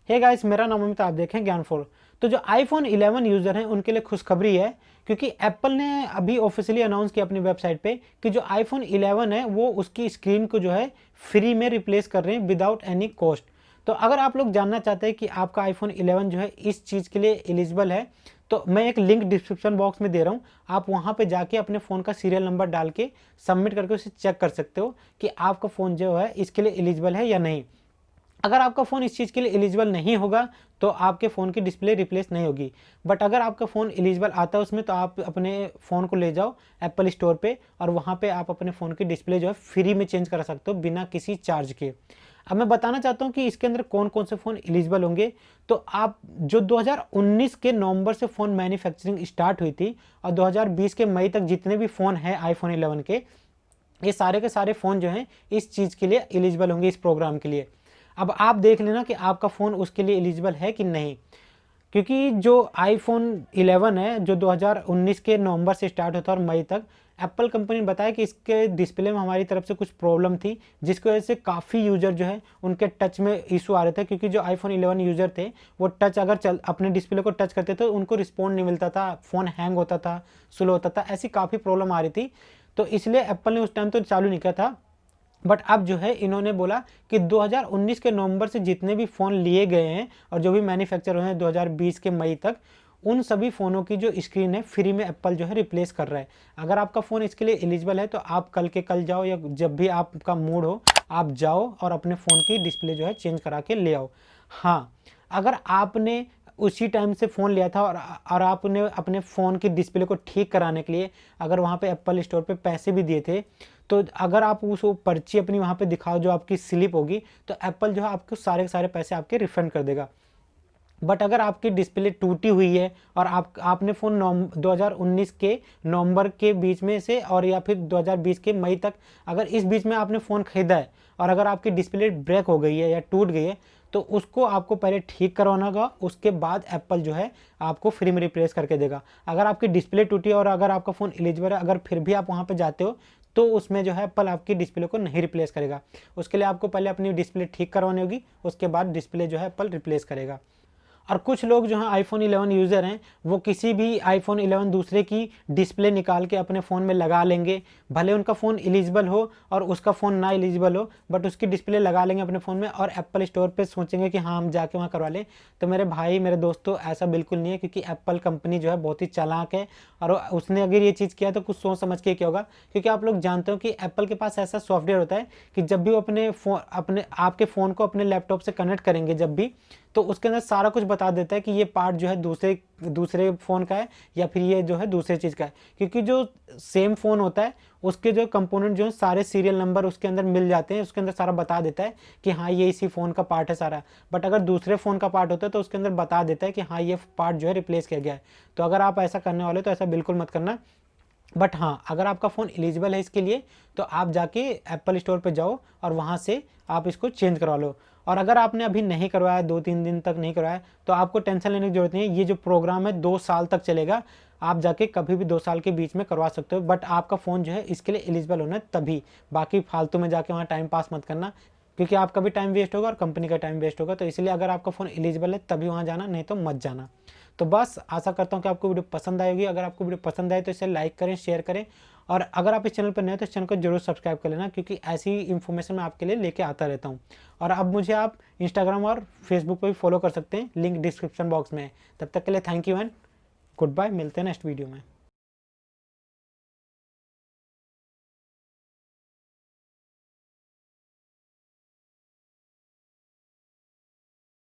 Hey guys, मेरा नाम अमित, आप देखें ज्ञान फोर। तो जो आईफोन 11 यूज़र हैं उनके लिए खुशखबरी है, क्योंकि एप्पल ने अभी ऑफिशियली अनाउंस किया अपनी वेबसाइट पे कि जो आईफोन 11 है वो उसकी स्क्रीन को जो है फ्री में रिप्लेस कर रहे हैं विदाउट एनी कॉस्ट। तो अगर आप लोग जानना चाहते हैं कि आपका आईफोन 11 जो है इस चीज़ के लिए एलिजिबल है, तो मैं एक लिंक डिस्क्रिप्शन बॉक्स में दे रहा हूँ। आप वहाँ पे जाके अपने फ़ोन का सीरियल नंबर डाल के सबमिट करके उसे चेक कर सकते हो कि आपका फ़ोन जो है इसके लिए एलिजिबल है या नहीं। अगर आपका फ़ोन इस चीज़ के लिए एलिजिबल नहीं होगा तो आपके फ़ोन की डिस्प्ले रिप्लेस नहीं होगी। बट अगर आपका फ़ोन एलिजिबल आता है उसमें, तो आप अपने फ़ोन को ले जाओ एप्पल स्टोर पे और वहाँ पे आप अपने फ़ोन की डिस्प्ले जो है फ्री में चेंज करा सकते हो बिना किसी चार्ज के। अब मैं बताना चाहता हूँ कि इसके अंदर कौन कौन से फ़ोन एलिजिबल होंगे। तो आप जो 2019 के नवंबर से फ़ोन मैन्युफैक्चरिंग स्टार्ट हुई थी और 2020 के मई तक जितने भी फ़ोन हैं आईफोन 11 के, ये सारे के सारे फ़ोन जो हैं इस चीज़ के लिए एलिजिबल होंगे, इस प्रोग्राम के लिए। अब आप देख लेना कि आपका फ़ोन उसके लिए एलिजिबल है कि नहीं, क्योंकि जो आईफोन 11 है जो 2019 के नवंबर से स्टार्ट होता है और मई तक, एप्पल कंपनी ने बताया कि इसके डिस्प्ले में हमारी तरफ से कुछ प्रॉब्लम थी, जिसकी वजह से काफ़ी यूज़र जो है उनके टच में इशू आ रहे थे। क्योंकि जो आईफोन 11 यूज़र थे वो टच अगर अपने डिस्प्ले को टच करते थे उनको रिस्पॉन्ड नहीं मिलता था, फ़ोन हैंग होता था, स्लो होता था, ऐसी काफ़ी प्रॉब्लम आ रही थी। तो इसलिए एप्पल ने उस टाइम तो चालू नहीं किया था। बट अब जो है इन्होंने बोला कि 2019 के नवंबर से जितने भी फ़ोन लिए गए हैं और जो भी मैन्युफैक्चर हुए हैं 2020 के मई तक, उन सभी फ़ोनों की जो स्क्रीन है फ्री में एप्पल जो है रिप्लेस कर रहा है। अगर आपका फ़ोन इसके लिए एलिजिबल है तो आप कल के कल जाओ या जब भी आपका मूड हो आप जाओ और अपने फ़ोन की डिस्प्ले जो है चेंज करा के ले आओ। हाँ, अगर आपने उसी टाइम से फ़ोन लिया था और आपने अपने फ़ोन की डिस्प्ले को ठीक कराने के लिए अगर वहाँ पे एप्पल स्टोर पे पैसे भी दिए थे, तो अगर आप उस पर्ची अपनी वहाँ पे दिखाओ जो आपकी स्लिप होगी, तो एप्पल जो है आपको सारे के सारे पैसे आपके रिफंड कर देगा। बट अगर आपकी डिस्प्ले टूटी हुई है और आपने फ़ोन 2019 के नवंबर के बीच में से और या फिर 2020 के मई तक, अगर इस बीच में आपने फ़ोन ख़रीदा है और अगर आपकी डिस्प्ले ब्रेक हो गई है या टूट गई है, तो उसको आपको पहले ठीक करवाना होगा, उसके बाद एप्पल जो है आपको फ्री में रिप्लेस करके देगा। अगर आपकी डिस्प्ले टूटी है और अगर आपका फ़ोन एलिजिबल है, अगर फिर भी आप वहाँ पर जाते हो, तो उसमें जो है एप्पल आपकी डिस्प्ले को नहीं रिप्लेस करेगा। उसके लिए आपको पहले अपनी डिस्प्ले ठीक करवानी होगी, उसके बाद डिस्प्ले जो है एप्पल रिप्लेस करेगा। और कुछ लोग जो हैं आईफोन 11 यूज़र हैं, वो किसी भी आईफोन 11 दूसरे की डिस्प्ले निकाल के अपने फ़ोन में लगा लेंगे। भले उनका फ़ोन एलिजिबल हो और उसका फ़ोन ना एलिजिबल हो, बट उसकी डिस्प्ले लगा लेंगे अपने फ़ोन में और एप्पल स्टोर पे सोचेंगे कि हाँ हम जाके वहाँ करवा लें। तो मेरे भाई मेरे दोस्तों, ऐसा बिल्कुल नहीं है, क्योंकि एप्पल कंपनी जो है बहुत ही चालाक है और उसने अगर ये चीज़ किया तो कुछ सोच समझ के किया होगा। क्योंकि आप लोग जानते हो कि एप्पल के पास ऐसा सॉफ्टवेयर होता है कि जब भी वो अपने आपके फ़ोन को अपने लैपटॉप से कनेक्ट करेंगे जब भी, तो उसके अंदर सारा कुछ बता देता है कि ये पार्ट जो है दूसरे फ़ोन का है या फिर ये जो है दूसरे चीज़ का है। क्योंकि जो सेम फ़ोन होता है उसके जो कंपोनेंट जो है सारे सीरियल नंबर उसके अंदर मिल जाते हैं, उसके अंदर सारा बता देता है कि हाँ ये इसी फ़ोन का पार्ट है सारा। बट अगर दूसरे फ़ोन का पार्ट होता है तो उसके अंदर बता देता है कि हाँ ये पार्ट जो है रिप्लेस किया गया है। तो अगर आप ऐसा करने वाले तो ऐसा बिल्कुल मत करना। बट हाँ, अगर आपका फ़ोन एलिजिबल है इसके लिए, तो आप जाके एप्पल स्टोर पे जाओ और वहाँ से आप इसको चेंज करवा लो। और अगर आपने अभी नहीं करवाया, 2-3 दिन तक नहीं करवाया, तो आपको टेंशन लेने की ज़रूरत नहीं है। ये जो प्रोग्राम है 2 साल तक चलेगा, आप जाके कभी भी 2 साल के बीच में करवा सकते हो। बट आपका फ़ोन जो है इसके लिए एलिजिबल होना है तभी। बाकी फालतू में जाके वहाँ टाइम पास मत करना, क्योंकि आपका भी टाइम वेस्ट होगा और कंपनी का टाइम वेस्ट होगा। तो इसलिए अगर आपका फ़ोन एलिजिबल है तभी वहाँ जाना, नहीं तो मत जाना। तो बस आशा करता हूँ कि आपको वीडियो पसंद आएगी। अगर आपको वीडियो पसंद आए तो इसे लाइक करें, शेयर करें, और अगर आप इस चैनल पर नए हो तो इस चैनल को जरूर सब्सक्राइब कर लेना, क्योंकि ऐसी इन्फॉर्मेशन मैं आपके लिए लेके आता रहता हूँ। और अब मुझे आप इंस्टाग्राम और फेसबुक पर भी फॉलो कर सकते हैं, लिंक डिस्क्रिप्शन बॉक्स में है। तब तक के लिए thank you and goodbye, मिलते हैं नेक्स्ट वीडियो में।